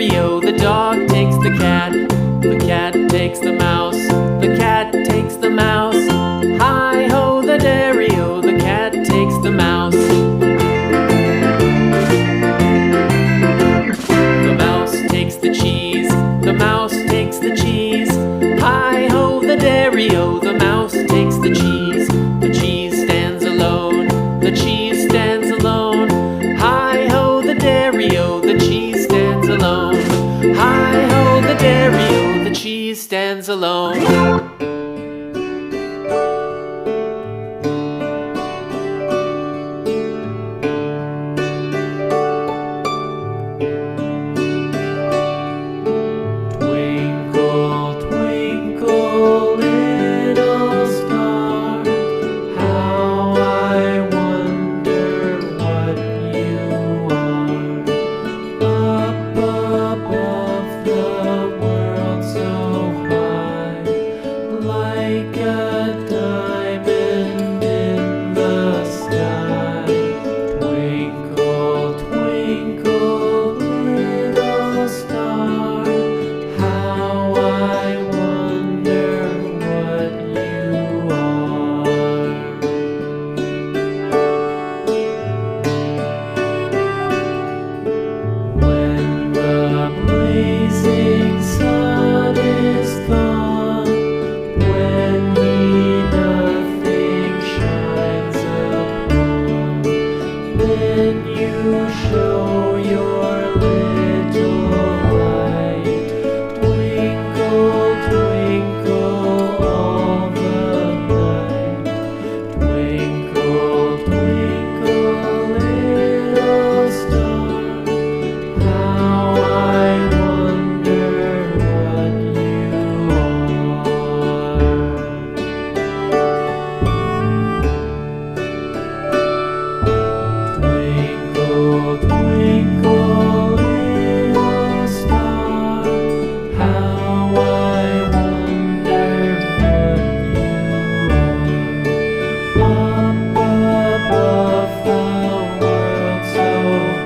dairy-o, the dog takes the cat takes the mouse, the cat takes the mouse. Hi-ho, the dairy-o, the cat takes the mouse. The mouse takes the cheese, the mouse takes the cheese. Hi-ho, the dairy-o, the mouse takes the cheese. The cheese stands alone, the cheese stands alone. Hi-ho, the dairy-o, the cheese stands alone. Hi-ho, the dairy-o, the cheese stands alone.